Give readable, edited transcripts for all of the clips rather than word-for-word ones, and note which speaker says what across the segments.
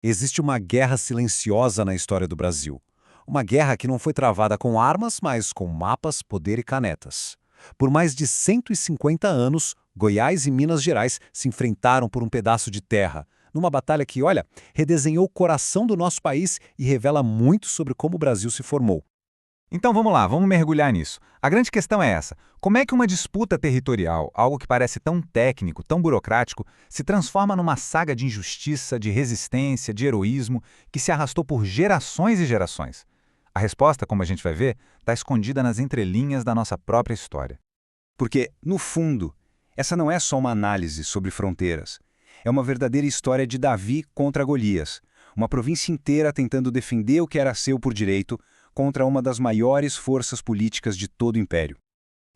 Speaker 1: Existe uma guerra silenciosa na história do Brasil. Uma guerra que não foi travada com armas, mas com mapas, poder e canetas. Por mais de 150 anos, Goiás e Minas Gerais se enfrentaram por um pedaço de terra, numa batalha que, olha, redesenhou o coração do nosso país e revela muito sobre como o Brasil se formou.
Speaker 2: Então vamos lá, vamos mergulhar nisso. A grande questão é essa: como é que uma disputa territorial, algo que parece tão técnico, tão burocrático, se transforma numa saga de injustiça, de resistência, de heroísmo, que se arrastou por gerações e gerações? A resposta, como a gente vai ver, está escondida nas entrelinhas da nossa própria história.
Speaker 3: Porque, no fundo, essa não é só uma análise sobre fronteiras. É uma verdadeira história de Davi contra Golias, uma província inteira tentando defender o que era seu por direito contra uma das maiores forças políticas de todo o Império.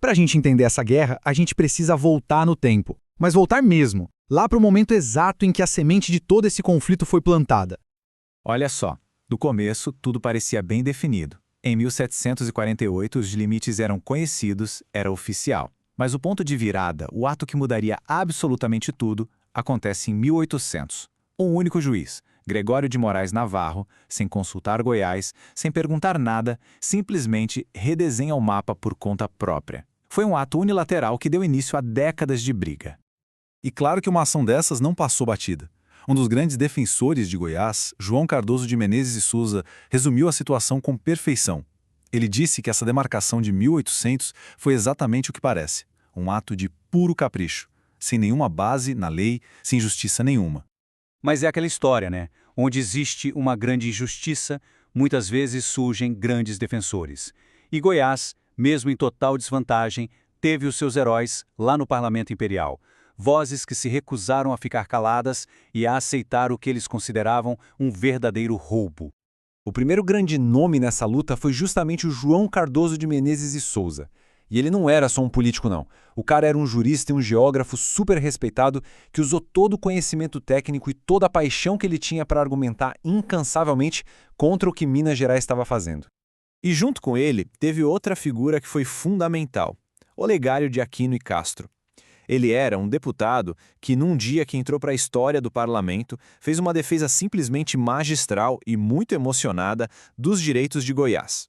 Speaker 4: Para a gente entender essa guerra, a gente precisa voltar no tempo. Mas voltar mesmo, lá para o momento exato em que a semente de todo esse conflito foi plantada.
Speaker 2: Olha só, no começo tudo parecia bem definido. Em 1748 os limites eram conhecidos, era oficial. Mas o ponto de virada, o ato que mudaria absolutamente tudo, acontece em 1800. Um único juiz, Gregório de Moraes Navarro, sem consultar Goiás, sem perguntar nada, simplesmente redesenha o mapa por conta própria. Foi um ato unilateral que deu início a décadas de briga.
Speaker 5: E claro que uma ação dessas não passou batida. Um dos grandes defensores de Goiás, João Cardoso de Menezes e Souza, resumiu a situação com perfeição. Ele disse que essa demarcação de 1800 foi exatamente o que parece: um ato de puro capricho, sem nenhuma base na lei, sem justiça nenhuma.
Speaker 3: Mas é aquela história, né? Onde existe uma grande injustiça, muitas vezes surgem grandes defensores. E Goiás, mesmo em total desvantagem, teve os seus heróis lá no Parlamento Imperial. Vozes que se recusaram a ficar caladas e a aceitar o que eles consideravam um verdadeiro roubo.
Speaker 1: O primeiro grande nome nessa luta foi justamente o João Cardoso de Menezes e Souza. E ele não era só um político, não. O cara era um jurista e um geógrafo super respeitado que usou todo o conhecimento técnico e toda a paixão que ele tinha para argumentar incansavelmente contra o que Minas Gerais estava fazendo.
Speaker 6: E junto com ele, teve outra figura que foi fundamental: Olegário de Aquino e Castro. Ele era um deputado que, num dia que entrou para a história do parlamento, fez uma defesa simplesmente magistral e muito emocionada dos direitos de Goiás.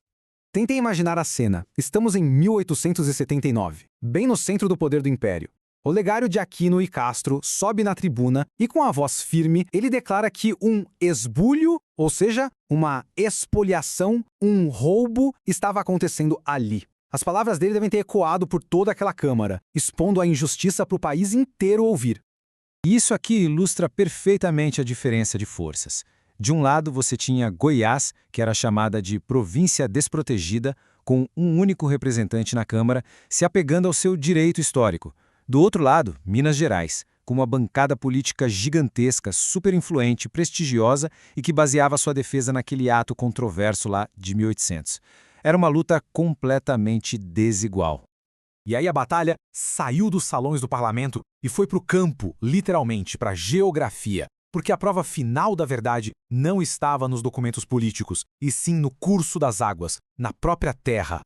Speaker 4: Tentem imaginar a cena. Estamos em 1879, bem no centro do poder do Império. Olegário de Aquino e Castro sobe na tribuna e, com a voz firme, ele declara que um esbulho, ou seja, uma expoliação, um roubo, estava acontecendo ali. As palavras dele devem ter ecoado por toda aquela Câmara, expondo a injustiça para o país inteiro ouvir.
Speaker 7: Isso aqui ilustra perfeitamente a diferença de forças. De um lado, você tinha Goiás, que era chamada de província desprotegida, com um único representante na Câmara, se apegando ao seu direito histórico. Do outro lado, Minas Gerais, com uma bancada política gigantesca, super influente, prestigiosa e que baseava sua defesa naquele ato controverso lá de 1800. Era uma luta completamente desigual.
Speaker 4: E aí a batalha saiu dos salões do parlamento e foi para o campo, literalmente, para a geografia. Porque a prova final da verdade não estava nos documentos políticos, e sim no curso das águas, na própria terra.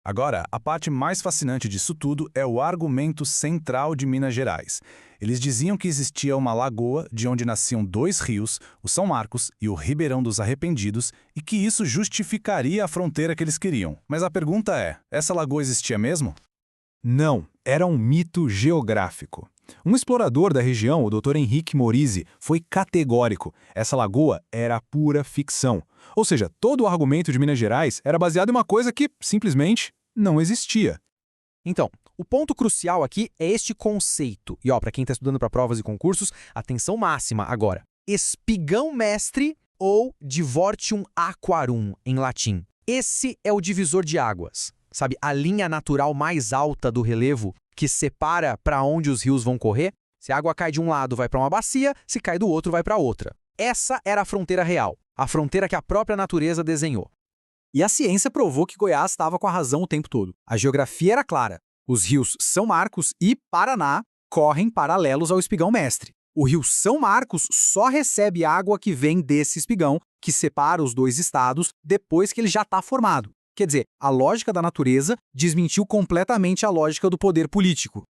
Speaker 5: Agora, a parte mais fascinante disso tudo é o argumento central de Minas Gerais. Eles diziam que existia uma lagoa de onde nasciam dois rios, o São Marcos e o Ribeirão dos Arrependidos, e que isso justificaria a fronteira que eles queriam. Mas a pergunta é, essa lagoa existia mesmo?
Speaker 7: Não, era um mito geográfico. Um explorador da região, o Dr. Henrique Morizzi, foi categórico. Essa lagoa era pura ficção. Ou seja, todo o argumento de Minas Gerais era baseado em uma coisa que, simplesmente, não existia.
Speaker 4: Então, o ponto crucial aqui é este conceito. E para quem está estudando para provas e concursos, atenção máxima agora. Espigão mestre ou divortium aquarum, em latim. Esse é o divisor de águas. Sabe, a linha natural mais alta do relevo que separa para onde os rios vão correr? Se a água cai de um lado, vai para uma bacia, se cai do outro, vai para outra. Essa era a fronteira real, a fronteira que a própria natureza desenhou. E a ciência provou que Goiás estava com a razão o tempo todo. A geografia era clara. Os rios São Marcos e Paraná correm paralelos ao espigão mestre. O rio São Marcos só recebe água que vem desse espigão, que separa os dois estados depois que ele já está formado. Quer dizer, a lógica da natureza desmentiu completamente a lógica do poder político.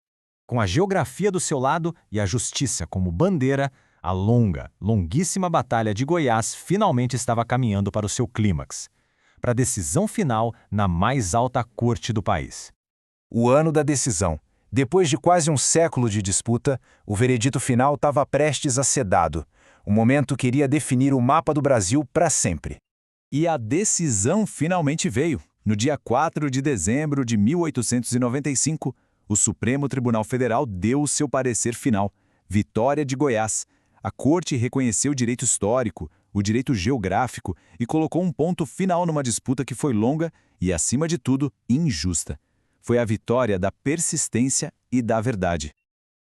Speaker 2: Com a geografia do seu lado e a justiça como bandeira, A longuíssima Batalha de Goiás finalmente estava caminhando para o seu clímax, para a decisão final na mais alta corte do país.
Speaker 1: O ano da decisão. Depois de quase um século de disputa, o veredito final estava prestes a ser dado. O momento que iria definir o mapa do Brasil para sempre.
Speaker 5: E a decisão finalmente veio. No dia 4 de dezembro de 1895, o Supremo Tribunal Federal deu o seu parecer final. Vitória de Goiás. A Corte reconheceu o direito histórico, o direito geográfico e colocou um ponto final numa disputa que foi longa e, acima de tudo, injusta. Foi a vitória da persistência e da verdade.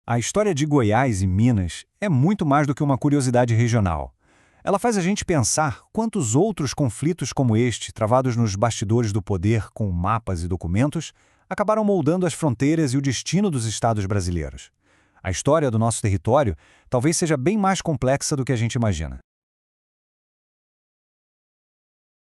Speaker 1: A história de Goiás e Minas é muito mais do que uma curiosidade regional. Ela faz a gente pensar quantos outros conflitos como este, travados nos bastidores do poder com mapas e documentos, acabaram moldando as fronteiras e o destino dos estados brasileiros. A história do nosso território talvez seja bem mais complexa do que a gente imagina.